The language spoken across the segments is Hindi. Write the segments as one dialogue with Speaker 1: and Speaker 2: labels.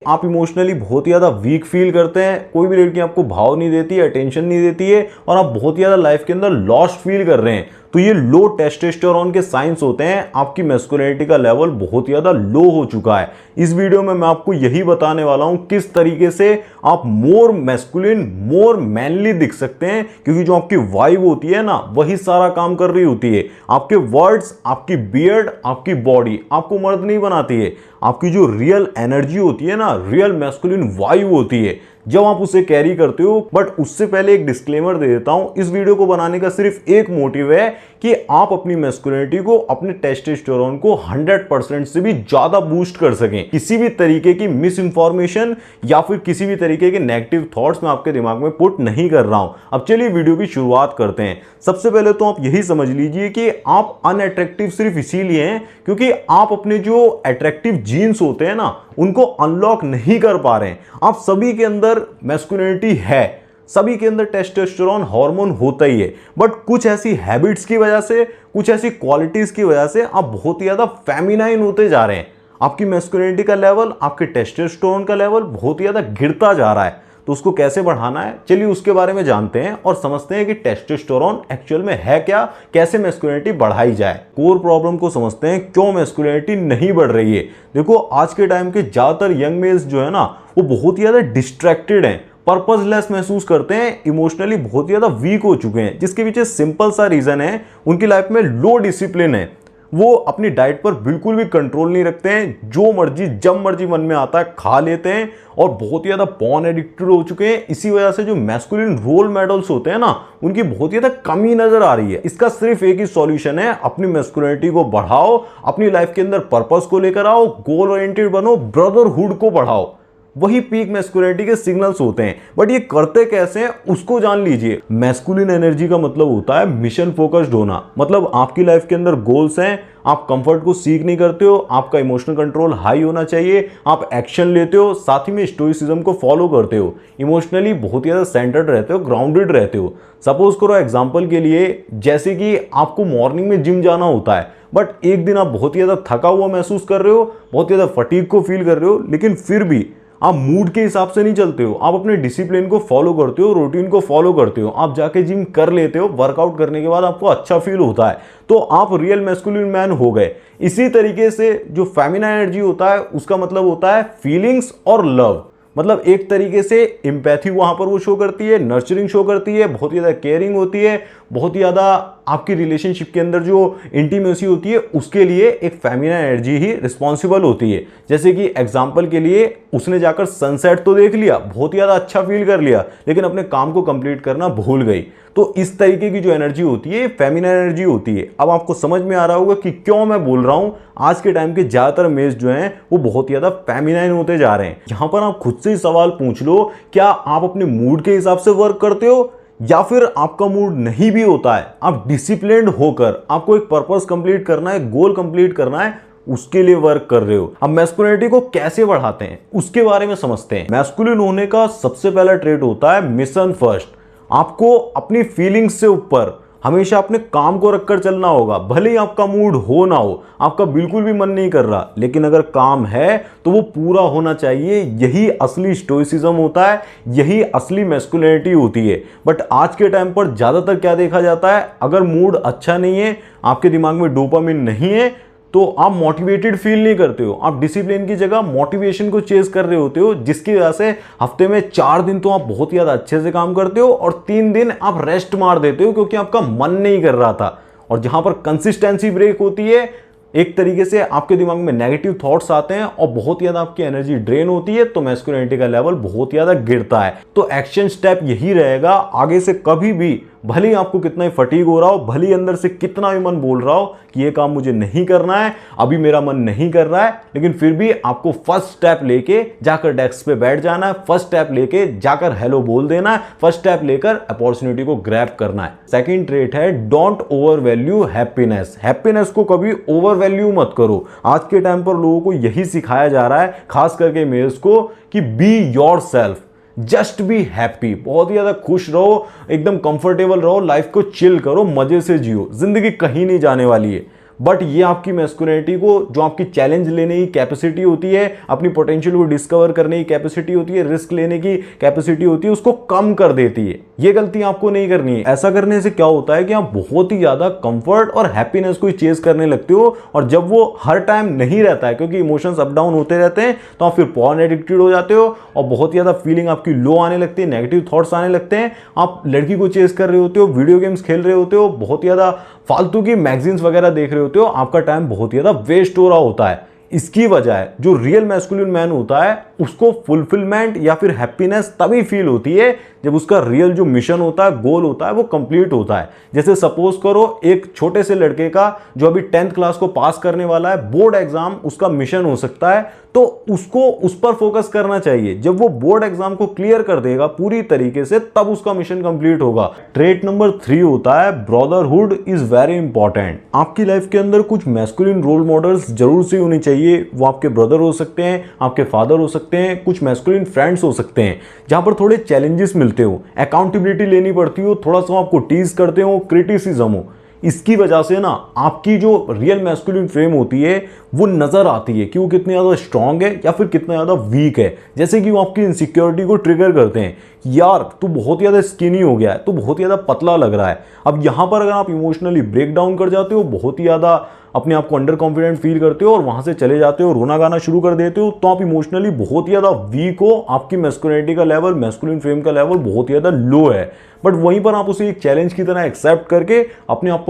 Speaker 1: आप इमोशनली बहुत ही ज़्यादा वीक फील करते हैं, कोई भी लड़की आपको भाव नहीं देती है, अटेंशन नहीं देती है और आप बहुत ही ज़्यादा लाइफ के अंदर लॉस्ट फील कर रहे हैं, तो ये लो टेस्टोस्टेरोन के साइंस होते हैं, आपकी मैस्कुलिनिटी का लेवल बहुत ही ज़्यादा लो हो चुका है। इस वीडियो में मैं आपको यही बताने वाला हूं किस तरीके से आप मोर मैस्कुलिन, मोर मैनली दिख सकते हैं, क्योंकि जो आपकी वाइब होती है ना वही सारा काम कर रही होती है। आपके वर्ड्स, आपकी बियर्ड, आपकी बॉडी आपको मर्द नहीं बनाती है। आपकी जो रियल एनर्जी होती है ना, रियल मैस्कुलिन वाइब होती है, जब आप उसे कैरी करते हो। बट उससे पहले एक डिस्क्लेमर दे देता हूं, इस वीडियो को बनाने का सिर्फ एक मोटिव है कि आप अपनी मैस्कुलिनिटी को, अपने टेस्टोस्टेरोन को 100% से भी ज्यादा बूस्ट कर सकें। किसी भी तरीके की मिस इंफॉर्मेशन या फिर किसी भी तरीके के नेगेटिव थॉट्स मैं आपके दिमाग में पुट नहीं कर रहा हूं। अब चलिए वीडियो की शुरुआत करते हैं। सबसे पहले तो आप यही समझ लीजिए कि आप अनअट्रैक्टिव सिर्फ इसीलिए हैं क्योंकि आप अपने जो अट्रैक्टिव जीन्स होते हैं ना उनको अनलॉक नहीं कर पा रहे हैं। आप सभी के अंदर मैस्कुलिनिटी है, सभी के अंदर टेस्टोस्टेरोन हार्मोन होता ही है, बट कुछ ऐसी हैबिट्स की वजह से, कुछ ऐसी क्वालिटीज की वजह से आप बहुत ही ज्यादा फेमिनाइन होते जा रहे हैं। आपकी मैस्कुलिनिटी का लेवल, आपके टेस्टोस्टेरोन का लेवल बहुत ही ज्यादा गिरता जा रहा है। तो उसको कैसे बढ़ाना है, चलिए उसके बारे में जानते हैं और समझते हैं कि टेस्टोस्टेरोन एक्चुअल में है क्या, कैसे मैस्कुलिनिटी बढ़ाई जाए। कोर प्रॉब्लम को समझते हैं, क्यों मैस्कुलिनिटी नहीं बढ़ रही है। देखो आज के टाइम के ज्यादातर यंग मेल्स जो है ना वो बहुत ही ज्यादा डिस्ट्रैक्टेड हैं, पर्पसलेस महसूस करते हैं, इमोशनली बहुत ही ज्यादा वीक हो चुके हैं, जिसके पीछे सिंपल सा रीजन है, उनकी लाइफ में लो डिसिप्लिन है। वो अपनी डाइट पर बिल्कुल भी कंट्रोल नहीं रखते हैं, जो मर्जी जब मर्जी मन में आता है खा लेते हैं और बहुत ही ज्यादा पॉर्न एडिक्टेड हो चुके हैं। इसी वजह से जो मैस्कुलिन रोल मॉडल्स होते हैं ना उनकी बहुत ही ज्यादा कमी नजर आ रही है। इसका सिर्फ एक ही सॉल्यूशन है, अपनी मैस्कुलिनिटी को बढ़ाओ, अपनी लाइफ के अंदर पर्पस को लेकर आओ, गोल ओरिएंटेड बनो, ब्रदरहुड को बढ़ाओ। वही पीक मैस्कुलिनिटी के सिग्नल्स होते हैं। बट ये करते कैसे हैं उसको जान लीजिए। मैस्कुलिन एनर्जी का मतलब होता है मिशन फोकस्ड होना। मतलब आपकी लाइफ के अंदर गोल्स हैं, आप कंफर्ट को सीख नहीं करते हो, आपका इमोशनल कंट्रोल हाई होना चाहिए, आप एक्शन लेते हो, साथ ही में स्टोइसिज्म को फॉलो करते हो, इमोशनली बहुत ही ज्यादा सेंटर्ड रहते हो, ग्राउंडेड रहते हो। सपोज करो एग्जांपल के लिए, जैसे कि आपको मॉर्निंग में जिम जाना होता है, बट एक दिन आप बहुत ही ज्यादा थका हुआ महसूस कर रहे हो, बहुत ही ज्यादा फटीग को फील कर रहे हो, लेकिन फिर भी आप मूड के हिसाब से नहीं चलते हो, आप अपने डिसिप्लिन को फॉलो करते हो, रूटीन को फॉलो करते हो, आप जाके जिम कर लेते हो, वर्कआउट करने के बाद आपको अच्छा फील होता है, तो आप रियल मैस्कुलिन मैन हो गए। इसी तरीके से जो फेमिनाइन एनर्जी होता है उसका मतलब होता है फीलिंग्स और लव। मतलब एक तरीके से एम्पैथी वहां पर वो शो करती है, नर्चरिंग शो करती है, बहुत ही ज्यादा केयरिंग होती है, बहुत ही ज्यादा आपकी रिलेशनशिप के अंदर जो इंटीमेसी होती है उसके लिए एक फेमिनाइन एनर्जी ही रिस्पॉन्सिबल होती है। जैसे कि एग्जांपल के लिए उसने जाकर सनसेट तो देख लिया, बहुत ही ज्यादा अच्छा फील कर लिया, लेकिन अपने काम को कंप्लीट करना भूल गई। तो इस तरीके की जो एनर्जी होती है फेमिनाइन एनर्जी होती है। अब आपको समझ में आ रहा होगा कि क्यों मैं बोल रहा हूं आज के टाइम के ज्यादातर मेल्स जो हैं वो बहुत ही ज्यादा फेमिनाइन होते जा रहे हैं। यहां पर आप खुद से ही सवाल पूछ लो, क्या आप अपने मूड के हिसाब से वर्क करते हो, या फिर आपका मूड नहीं भी होता है, आप डिसिप्लिन्ड होकर आपको एक पर्पस कंप्लीट करना है, गोल कंप्लीट करना है, उसके लिए वर्क कर रहे हो। अब मैस्कुलिनिटी को कैसे बढ़ाते हैं उसके बारे में समझते हैं। मैस्कुलिन होने का सबसे पहला ट्रेट होता है मिशन फर्स्ट। आपको अपनी फीलिंग्स से ऊपर हमेशा अपने काम को रखकर चलना होगा। भले ही आपका मूड हो ना हो, आपका बिल्कुल भी मन नहीं कर रहा, लेकिन अगर काम है तो वो पूरा होना चाहिए। यही असली स्टोइसिज्म होता है, यही असली मैस्कुलिनिटी होती है। बट आज के टाइम पर ज्यादातर क्या देखा जाता है, अगर मूड अच्छा नहीं है, आपके दिमाग में डोपामिन नहीं है, तो आप मोटिवेटेड फील नहीं करते हो, आप डिसिप्लिन की जगह मोटिवेशन को चेस कर रहे होते हो, जिसकी वजह से हफ्ते में 4 दिन तो आप बहुत ही ज्यादा अच्छे से काम करते हो और 3 दिन आप रेस्ट मार देते हो क्योंकि आपका मन नहीं कर रहा था। और जहां पर कंसिस्टेंसी ब्रेक होती है, एक तरीके से आपके दिमाग में नेगेटिव थॉट्स आते हैं और बहुत ही ज्यादा आपकी एनर्जी ड्रेन होती है, तो मैस्कुलिनिटी का लेवल बहुत ही ज्यादा गिरता है। तो एक्शन स्टेप यही रहेगा, आगे से कभी भी भले ही आपको कितना ही फटीग हो रहा हो, भले ही अंदर से कितना भी मन बोल रहा हो कि ये काम मुझे नहीं करना है, अभी मेरा मन नहीं कर रहा है, लेकिन फिर भी आपको फर्स्ट स्टेप लेके जाकर डेस्क पे बैठ जाना है, फर्स्ट स्टेप लेके जाकर हेलो बोल देना है, फर्स्ट स्टेप लेकर अपॉर्चुनिटी को ग्रैब करना है। सेकंड ट्रेट है don't over value happiness. Happiness को कभी ओवर वैल्यू मत करो। आज के टाइम पर लोगों को यही सिखाया जा रहा है, खास करके मेल्स को, कि be your self, just be happy. बहुत ही ज्यादा खुश रहो, एकदम कंफर्टेबल रहो, लाइफ को चिल करो, मजे से जियो, जिंदगी कहीं नहीं जाने वाली है। बट ये आपकी मैस्कुलिनिटी को, जो आपकी चैलेंज लेने की कैपेसिटी होती है, अपनी पोटेंशियल को डिस्कवर करने की कैपेसिटी होती है, रिस्क लेने की कैपेसिटी होती है, उसको कम कर देती है। ये गलती आपको नहीं करनी है। ऐसा करने से क्या होता है कि आप बहुत ही ज्यादा कंफर्ट और हैप्पीनेस को चेज करने लगते हो, और जब वो हर टाइम नहीं रहता है, क्योंकि इमोशंस अप डाउन होते रहते हैं, तो आप फिर पॉर्न एडिक्टेड हो जाते हो और बहुत ज्यादा फीलिंग आपकी लो आने लगती है, नेगेटिव थॉट्स आने लगते हैं। आप लड़की को चेज कर रहे होते हो, वीडियो गेम्स खेल रहे होते हो, बहुत ज्यादा फालतू की मैगजीन्स वगैरह देख रहे होते हो, आपका टाइम बहुत ज्यादा वेस्ट हो रहा होता है। इसकी वजह जो रियल मैस्कुलिन मैन होता है, उसको फुलफिलमेंट या फिर हैप्पीनेस तभी फील होती है जब उसका रियल जो मिशन होता है, गोल होता है, वो कंप्लीट होता है। जैसे सपोज करो एक छोटे से लड़के का जो अभी 10th क्लास को पास करने वाला है, बोर्ड एग्जाम उसका मिशन हो सकता है, तो उसको उस पर फोकस करना चाहिए। जब वो बोर्ड एग्जाम को क्लियर कर देगा पूरी तरीके से, तब उसका मिशन कंप्लीट होगा। ट्रेट नंबर 3 होता है ब्रदरहुड इज वेरी इंपॉर्टेंट। आपकी लाइफ के अंदर कुछ मैस्कुलिन रोल मॉडल्स जरूर से होनी चाहिए। वो आपके ब्रदर हो सकते हैं, आपके फादर हो सकते हैं, कुछ मैस्कुलिन फ्रेंड्स हो सकते हैं, जहां पर थोड़े चैलेंजेस मिलते हो, अकाउंटेबिलिटी लेनी पड़ती हो, थोड़ा सा आपको टीज करते हो, क्रिटिसिज्म हो। इसकी वजह से ना आपकी जो रियल मैस्कुलिन फ्रेम होती है वो नजर आती है कि वो कितनी ज्यादा स्ट्रांग है या फिर कितना ज्यादा वीक है। जैसे कि वो आपकी इनसिक्योरिटी को ट्रिगर करते हैं, यार तू बहुत ज्यादा स्किनी हो गया है, तू बहुत ज्यादा पतला लग रहा है। अब यहां पर अगर आप इमोशनली ब्रेक डाउन कर जाते हो, बहुत ही ज्यादा अपने आप को अंडर कॉन्फिडेंट फील करते हो और वहां से चले जाते हो, रोना गाना शुरू कर देते हो, तो आप इमोशनली बहुत ही ज्यादा वीक हो, आपकी मैस्कुलिनिटी का लेवल, मैस्कुलिन फ्रेम का लेवल बहुत ही ज्यादा लो है। बट वहीं पर आप उसे एक चैलेंज की तरह एक्सेप्ट करके अपने आप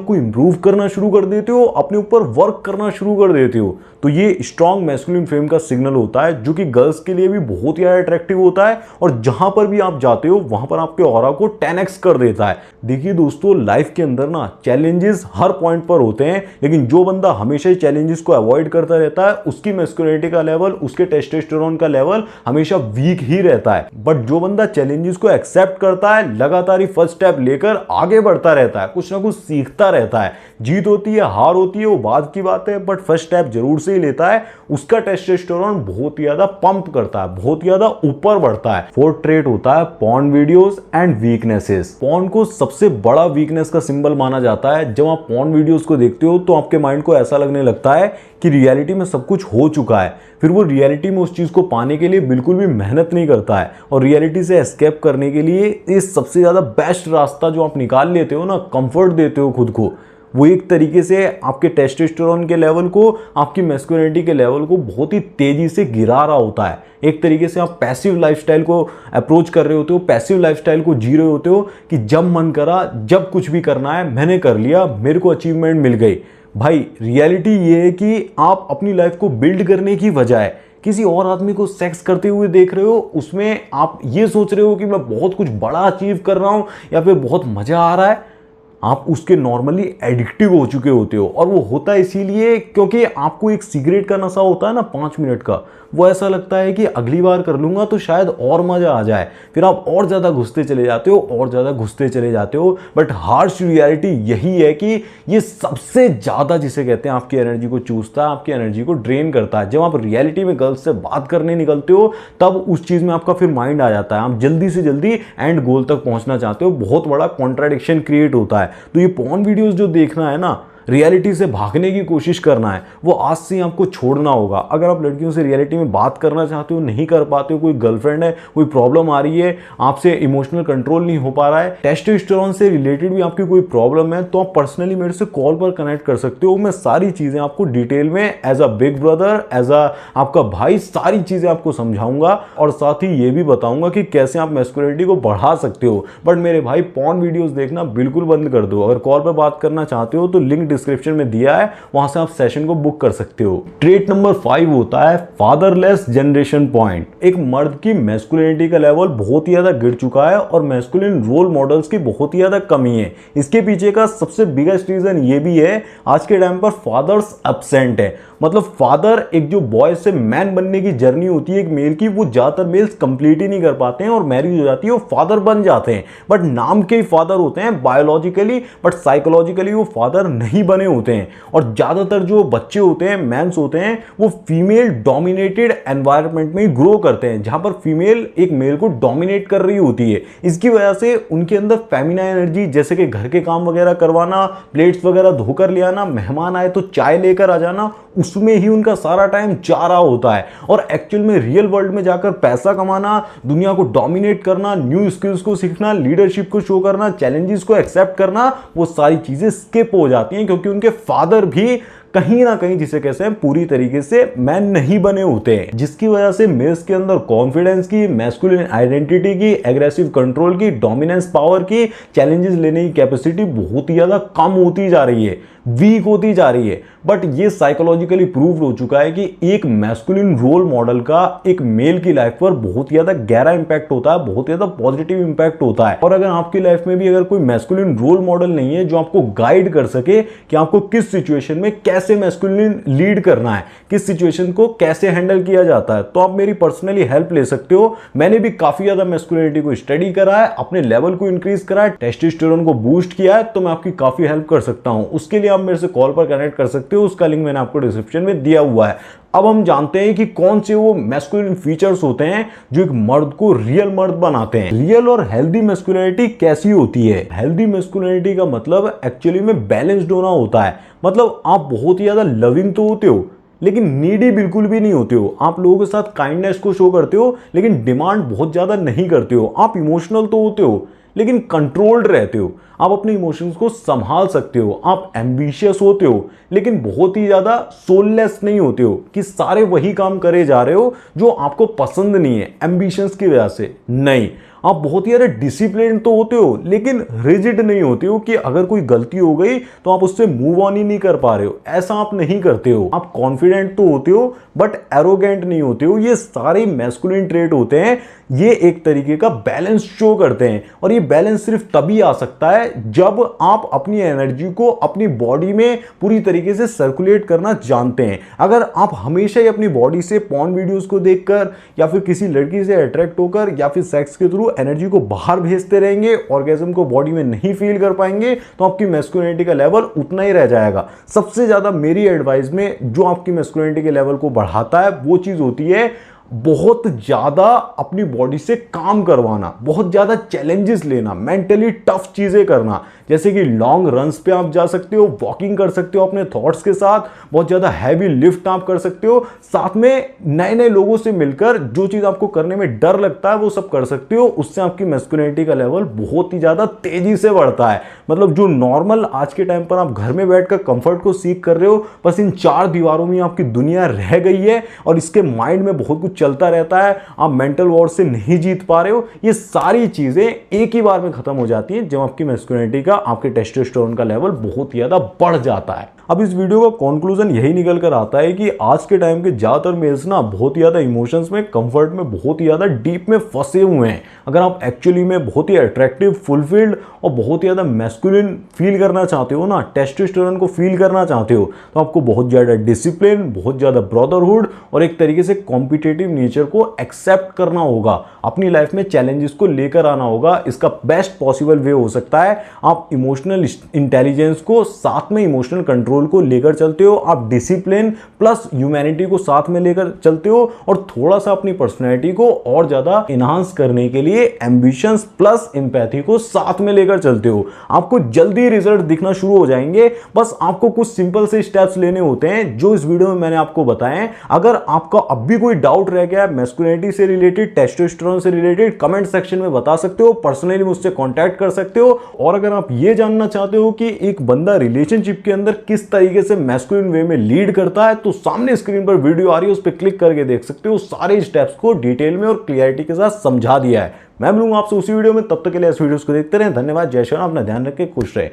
Speaker 1: को इंप्रूव करना शुरू कर देते हो, अपने ऊपर वर्क करना शुरू कर देते हो। तो ये स्ट्रॉन्ग मैस्कुलिन फ्रेम का सिग्नल होता है, जो कि गर्ल्स के लिए भी बहुत ही अट्रैक्टिव होता है, और जहां पर भी आप जाते हो वहां पर आपके ऑरा को 10x कर देता है। देखिए दोस्तों, लाइफ के अंदर ना चैलेंजेस हर पॉइंट पर होते हैं, लेकिन जो बंदा हमेशा ही चैलेंजेस को अवॉइड करता रहता है, उसकी मैस्कुलिनिटी का लेवल, उसके टेस्टोस्टेरोन का लेवल हमेशा वीक ही रहता है। बट जो बंदा चैलेंजेस को एक्सेप्ट करता है, लगातार ही फर्स्ट स्टेप लेकर आगे बढ़ता रहता है, कुछ ना कुछ सीखता रहता है, जीत होती है, हार होती है, वो बाद की बात है, बट फर्स्ट स्टेप जरूर से ही लेता है, उसका टेस्टोस्टेरोन बहुत ही ज्यादा पंप करता है, बहुत ही ज्यादा ऊपर बढ़ता है। फोर्थ ट्रेट होता है porn videos and weaknesses. Porn को सबसे बड़ा वीकनेस का सिंबल माना जाता है। जब आप पॉर्न वीडियोस को देखते हो तो आपके माइंड को ऐसा लगने लगता है कि रियलिटी में सब कुछ हो चुका है, फिर वो रियलिटी में उस चीज को पाने के लिए बिल्कुल भी मेहनत नहीं करता है, और रियलिटी से एस्केप करने के लिए इस सबसे ज्यादा बेस्ट रास्ता जो आप निकाल लेते हो ना, कंफर्ट देते हो खुद को, वो एक तरीके से आपके टेस्टोस्टेरोन के लेवल को, आपकी मैस्कुलिनिटी के लेवल को बहुत ही तेजी से गिरा रहा होता है। एक तरीके से आप पैसिव लाइफस्टाइल को अप्रोच कर रहे होते हो, पैसिव लाइफस्टाइल को जी रहे होते हो कि जब मन करा, जब कुछ भी करना है मैंने कर लिया, मेरे को अचीवमेंट मिल गई। भाई रियलिटी ये है कि आप अपनी लाइफ को बिल्ड करने की बजाय किसी और आदमी को सेक्स करते हुए देख रहे हो, उसमें आप ये सोच रहे हो कि मैं बहुत कुछ बड़ा अचीव कर रहा हूं या फिर बहुत मजा आ रहा है। आप उसके नॉर्मली एडिक्टिव हो चुके होते हो, और वो होता है इसीलिए क्योंकि आपको एक सिगरेट का नशा होता है ना 5 मिनट का, वो ऐसा लगता है कि अगली बार कर लूंगा तो शायद और मजा आ जाए, फिर आप और ज्यादा घुसते चले जाते हो, और ज्यादा घुसते चले जाते हो। बट हार्श रियलिटी यही है कि ये सबसे ज्यादा, जिसे कहते हैं, आपकी एनर्जी को चूसता है, आपकी एनर्जी को ड्रेन करता है। जब आप रियलिटी में गर्ल्स से बात करने निकलते हो, तब उस चीज में आपका फिर माइंड आ जाता है, आप जल्दी से जल्दी एंड गोल तक पहुंचना चाहते हो, बहुत बड़ा कॉन्ट्राडिक्शन क्रिएट होता है। तो ये पॉर्न वीडियोस जो देखना है ना, रियलिटी से भागने की कोशिश करना है, वो आज से आपको छोड़ना होगा। अगर आप लड़कियों से रियलिटी में बात करना चाहते हो, नहीं कर पाते हो, कोई गर्लफ्रेंड है, कोई प्रॉब्लम आ रही है, आपसे इमोशनल कंट्रोल नहीं हो पा रहा है, टेस्टोस्टेरोन से रिलेटेड भी आपकी कोई प्रॉब्लम है, तो आप पर्सनली मेरे से कॉल पर कनेक्ट कर सकते हो। मैं सारी चीजें आपको डिटेल में as a big brother, as a आपका भाई, सारी चीजें आपको समझाऊंगा, और साथ ही ये भी बताऊंगा कि कैसे आप मैस्कुलिनिटी को बढ़ा सकते हो। बट मेरे भाई, पॉर्न वीडियोस देखना बिल्कुल बंद कर दो। अगर कॉल पर बात करना चाहते हो तो लिंक डिस्क्रिप्शन में दिया है, वहां से आप सेशन को बुक कर सकते हो। ट्रेट नंबर 5 होता है फादरलेस जनरेशन पॉइंट। एक मर्द की मैस्कुलिनिटी का लेवल बहुत ही ज्यादा गिर चुका है और मैस्कुलिन रोल मॉडल्स की बहुत ही ज्यादा कमी है। इसके पीछे का सबसे बिगेस्ट रीजन ये भी है, आज के टाइम पर फादर्स एब्सेंट है। मतलब फादर एक जो बॉय से मैन बनने की जर्नी होती है एक मेल की, वो ज्यादातर मेल्स कंप्लीट ही नहीं कर पाते हैं और मैरिज हो जाती है, वो फादर बन जाते हैं, बट नाम के ही फादर होते हैं बायोलॉजिकली, बट साइकोलॉजिकली वो फादर नहीं बने होते हैं। और ज्यादातर जो बच्चे होते हैं, मैंस होते हैं, वो फीमेल डोमिनेटेड एनवायरनमेंट में ही ग्रो करते हैं, जहां पर फीमेल एक मेल को डोमिनेट कर रही होती है। इसकी वजह से उनके अंदर फेमिना एनर्जी, जैसे कि घर के काम वगैरह करवाना, प्लेट्स वगैरह धोकर ले आना, मेहमान आए तो चाय लेकर आ जाना, उसमें ही उनका सारा टाइम जा रहा होता है। और एक्चुअल में रियल वर्ल्ड में जाकर पैसा कमाना, दुनिया को डोमिनेट करना, न्यू स्किल्स को सीखना, लीडरशिप को शो करना, चैलेंजेस को एक्सेप्ट करना, वो सारी चीजें स्किप हो जाती हैं, क्योंकि उनके फादर भी कहीं ना कहीं, जिसे कहते हैं, पूरी तरीके से मैन नहीं बने होते हैं, जिसकी वजह से मेल्स के अंदर कॉन्फिडेंस की, मैस्कुलिन आइडेंटिटी की, एग्रेसिव कंट्रोल की, डोमिनेंस पावर की, चैलेंजेस लेने की कैपेसिटी बहुत ही ज्यादा कम होती जा रही है, वीक होती जा रही है। बट ये साइकोलॉजिकली प्रूव हो चुका है कि एक मैस्कुलिन रोल मॉडल का एक मेल की लाइफ पर बहुत ही ज्यादा गहरा इंपैक्ट होता है, बहुत ज्यादा पॉजिटिव इंपैक्ट होता है। और अगर आपकी लाइफ में भी अगर कोई मैस्कुलिन रोल मॉडल नहीं है जो आपको गाइड कर सके कि आपको किस सिचुएशन में कैसे मैस्कुलिन लीड करना है, किस सिचुएशन को कैसे हैंडल किया जाता है, तो आप मेरी पर्सनली हेल्प ले सकते हो। मैंने भी काफी ज्यादा मैस्कुलिनिटी को स्टडी करा है, अपने लेवल को इंक्रीज करा है, टेस्टोस्टेरोन को बूस्ट किया है, तो मैं आपकी काफी हेल्प कर सकता हूं। उसके लिए आप मेरे से कॉल पर कनेक्ट कर सकते हो, उसका लिंक मैंने आपको डिस्क्रिप्शन में दिया हुआ है। अब हम जानते हैं कि कौन से वो मैस्कुलिन फीचर्स होते हैं जो एक मर्द को रियल मर्द बनाते हैं। रियल और हेल्दी मैस्कुलिनिटी कैसी होती है? हेल्दी मैस्कुलिनिटी का मतलब एक्चुअली में बैलेंस्ड होना होता है। मतलब आप बहुत ही ज्यादा लविंग तो होते हो, लेकिन नीडी बिल्कुल भी नहीं होते हो। आप लोगों के साथ काइंडनेस को शो करते हो, लेकिन डिमांड बहुत ज्यादा नहीं करते हो। आप इमोशनल तो होते हो, लेकिन कंट्रोल्ड रहते हो। आप अपने इमोशंस को संभाल सकते हो। आप एम्बिशियस होते हो, लेकिन बहुत ही ज्यादा सोललेस नहीं होते हो कि सारे वही काम करे जा रहे हो जो आपको पसंद नहीं है एम्बिशंस की वजह से। नहीं, आप बहुत ही ज्यादा डिसिप्लिन तो होते हो, लेकिन रिजिड नहीं होते हो कि अगर कोई गलती हो गई तो आप उससे मूव ऑन ही नहीं कर पा रहे हो। ऐसा आप नहीं करते हो। आप कॉन्फिडेंट तो होते हो, बट एरोगेंट नहीं होते हो। ये सारे मैस्कुलिन ट्रेट होते हैं। ये एक तरीके का बैलेंस शो करते हैं, और ये बैलेंस सिर्फ तभी आ सकता है जब आप अपनी एनर्जी को अपनी बॉडी में पूरी तरीके से सर्कुलेट करना जानते हैं। अगर आप हमेशा ही अपनी बॉडी से पॉर्न वीडियोस को देखकर, या फिर किसी लड़की से अट्रैक्ट होकर, या फिर सेक्स के थ्रू एनर्जी को बाहर भेजते रहेंगे, ऑर्गेज्म को बॉडी में नहीं फील कर पाएंगे, तो आपकी मैस्कुलिनिटी का लेवल उतना ही रह जाएगा। सबसे ज्यादा मेरी एडवाइस में जो आपकी मैस्कुलिनिटी के लेवल को बढ़ाता है वो चीज होती है बहुत ज्यादा अपनी बॉडी से काम करवाना, बहुत ज्यादा चैलेंजेस लेना, मेंटली टफ चीजें करना। जैसे कि लॉन्ग रन्स पे आप जा सकते हो, वॉकिंग कर सकते हो अपने थॉट्स के साथ, बहुत ज्यादा हैवी लिफ्ट आप कर सकते हो, साथ में नए नए लोगों से मिलकर जो चीज आपको करने में डर लगता है वो सब कर सकते हो। उससे आपकी मैस्कुलिनिटी का लेवल बहुत ही ज्यादा तेजी से बढ़ता है। मतलब जो नॉर्मल आज के टाइम पर आप घर में बैठकर कंफर्ट को सीख कर रहे हो, बस इन 4 दीवारों में आपकी दुनिया रह गई है और इसके माइंड में बहुत कुछ चलता रहता है, आप मेंटल वॉर से नहीं जीत पा रहे हो। ये सारी चीजें एक ही बार में खत्म हो जाती हैं जब आपकी मैस्कुलिनिटी का, आपके टेस्टोस्टेरोन का लेवल बहुत ही ज्यादा बढ़ जाता है। अब इस वीडियो का कंक्लूजन यही निकल कर आता है कि आज के टाइम के ज्यादातर मेल्स ना बहुत ही ज्यादा इमोशंस में, कंफर्ट में बहुत ही ज्यादा डीप में फंसे हुए हैं। अगर आप एक्चुअली में बहुत ही अट्रैक्टिव, फुलफिल्ड और बहुत ही ज्यादा मैस्कुलिन फील करना चाहते हो ना, टेस्टोस्टेरोन को फील करना चाहते हो, तो आपको बहुत ज्यादा डिसिप्लिन, बहुत ज्यादा ब्रदरहुड और एक तरीके से कॉम्पिटिटिव नेचर को एक्सेप्ट करना होगा। अपनी लाइफ में चैलेंजेस को लेकर आना होगा। इसका बेस्ट पॉसिबल वे हो सकता है आप इमोशनल इंटेलिजेंस को साथ में इमोशनल कंट्रोल को लेकर चलते हो, आप डिसिप्लिन प्लस ह्यूमैनिटी को साथ में लेकर चलते हो, और थोड़ा सा अपनी पर्सनैलिटी को और ज्यादा इनहांस करने के लिए एम्बिशंस प्लस एम्पैथी को साथ में लेकर चलते हो। आपको जल्दी रिजल्ट दिखना शुरू हो जाएंगे। बस आपको कुछ सिंपल से स्टेप्स लेने होते हैं जो इस वीडियो में मैंने आपको बताए। अगर आपका अब भी कोई डाउट रह गया मैस्कुलिनिटी से रिलेटेड, टेस्टोस्टेरोन से रिलेटेड, कमेंट सेक्शन में बता सकते हो, पर्सनली मुझसे कांटेक्ट कर सकते हो। और अगर आप ये जानना चाहते हो कि एक बंदा रिलेशनशिप के अंदर किस तरीके से मैस्कुलिन वे में लीड करता है, तो सामने स्क्रीन पर वीडियो आ रही है, उस पर क्लिक करके देख सकते हो। सारे स्टेप्स को डिटेल में और क्लियरिटी के साथ समझा दिया है। मैं मिलूंगा आपसे उसी वीडियो में, तब तक के लिए इस वीडियोस को देखते रहें। धन्यवाद। जय श्री राम। अपना ध्यान रखें, खुश रहे।